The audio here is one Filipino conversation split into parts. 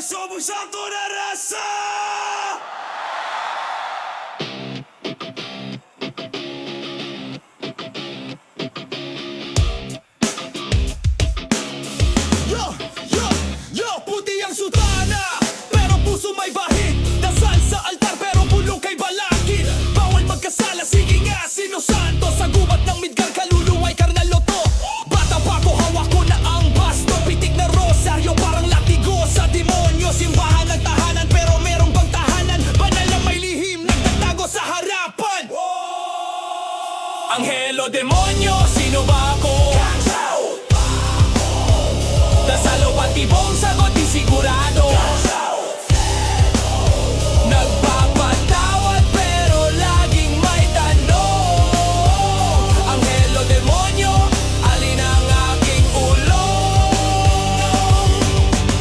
somos altura raça! Puti ang sutana, pero puso may bahid. Dasal sa altar, pero bulong kay balakid. Bawal magkasala, sige nga, sino santo? Sa gubat ng Midgar, kaluluway karnaloto. Bata pa ko, hawak ko na ang basto. Pitik na rosaryo, parang latigo sa demonyo. Simbahan ng tahanan, pero merong bang tahanan? Banal na may lihim, nagtatago sa harapan. Anghelo, demonyo, sino ba ako? Dasal o patibong sagot di sigurado. Nagpapatawad pero laging may tanong. Anghelo, demonyo, alin ang aking ulo?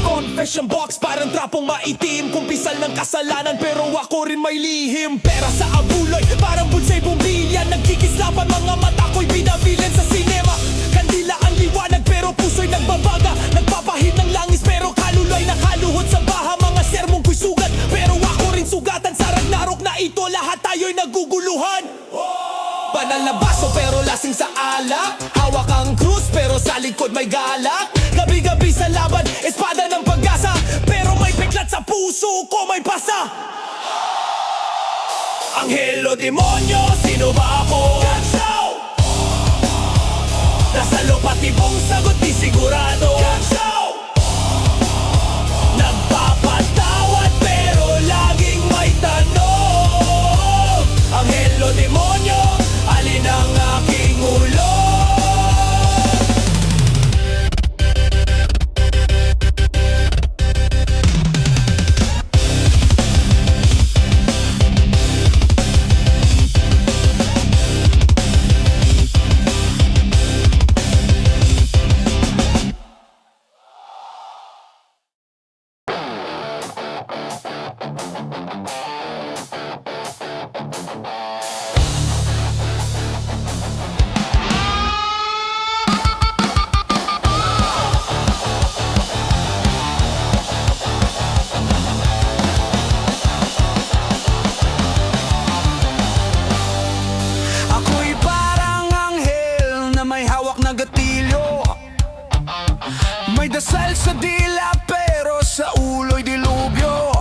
Confession box parang trapong maitim. Kumpisal ng kasalanan pero ako rin may lihim. Pera sa abuloy parang bunsay bumbilya. Nagkikislapan mga mata ko'y binabilan sa sinema. Kandila ang liwanag pero puso'y nagbabaga. Nagpapahid ng langis pero kaluluwa'y nakaluhod sa baha. Mga sermong ko'y sugat pero ako rin sugatan. Sa Ragnarok na ito lahat tayo'y naguguluhan. Banal na baso pero lasing sa alak. Hawak ang krus pero sa likod may galak. Gabi-gabi sa laban, espada ng pag-asa. Pero may peklat sa puso ko, may pasa. Anghelo, demonyo, sino ba ako? Dasal o patibong sagot di sigurado. Nagpapatawad pero laging may tanong. Anghelo, demonyo, alin ang aking ulo? Ako'y parang anghel na may hawak na gatilyo. May dasal sa dila pero sa ulo'y dilubyo.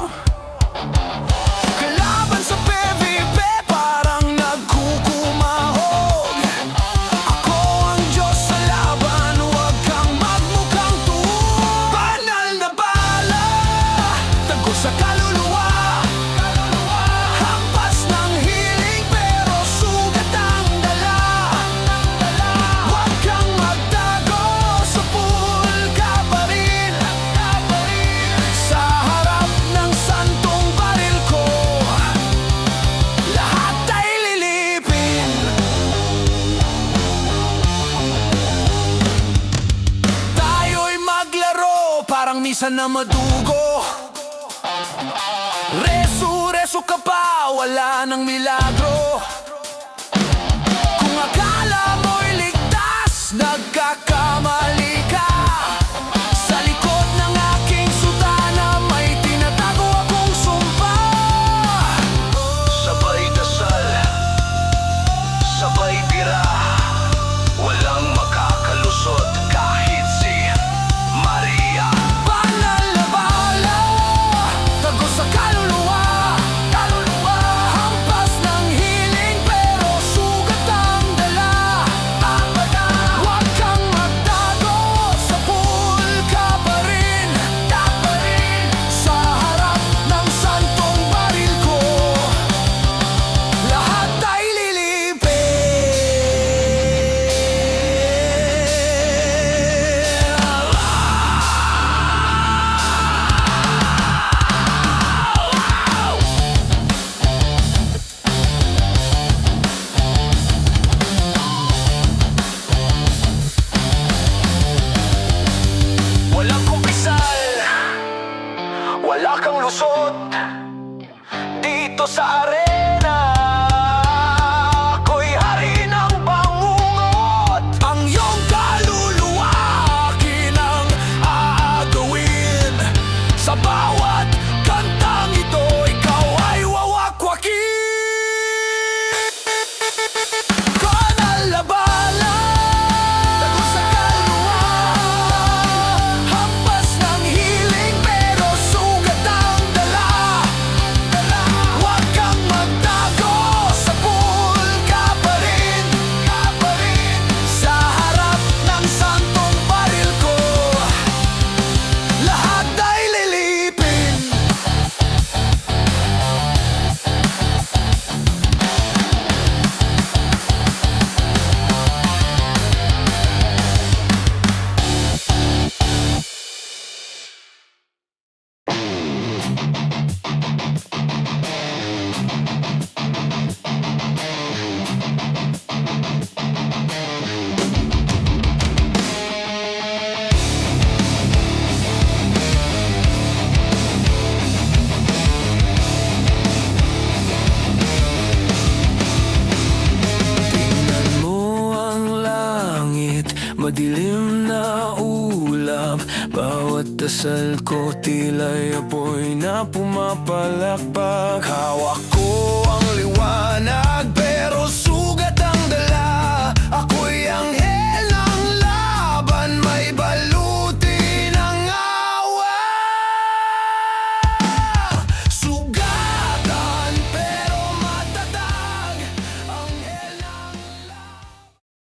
Kalaban sa PVP parang nagkukumahog. Ako ang Diyos sa laban, huwag kang magmukhang tuwag. Banal na bala, tago sa kaluluwa. Hampas ng hiling pero sugat ang dala. Huwag kang magtago, sa pool ka pa rin. Sa harap ng santong baril ko, lahat ay lilipin. Tayo'y maglaro parang misa na madugo. Resu-resu ka pa, wala nang milagro. Kung akala mo'y ligtas, nagkakamali ka. Sa likod ng aking sutana, may tinatago akong sumpa. Sabay dasal, sabay tira. Walang makakalusot kahit si Maria. Banal na bala, tago sa kaluluwa. Hampas ng hiling pero sugat ang dala. Huwag kang magtago, sa pool ka pa rin. Sa harap ng santong baril ko, lahat ay lilipin. Walang kumpisal, wala kang lusot dito sa arena. Ako'y hari ng bangungot. Ang iyong kaluluwa, akin ang aagawin. Sa bawat madilim na ulap. Bawat dasal ko tila'y apoy na pumapalakpak. Hawak ko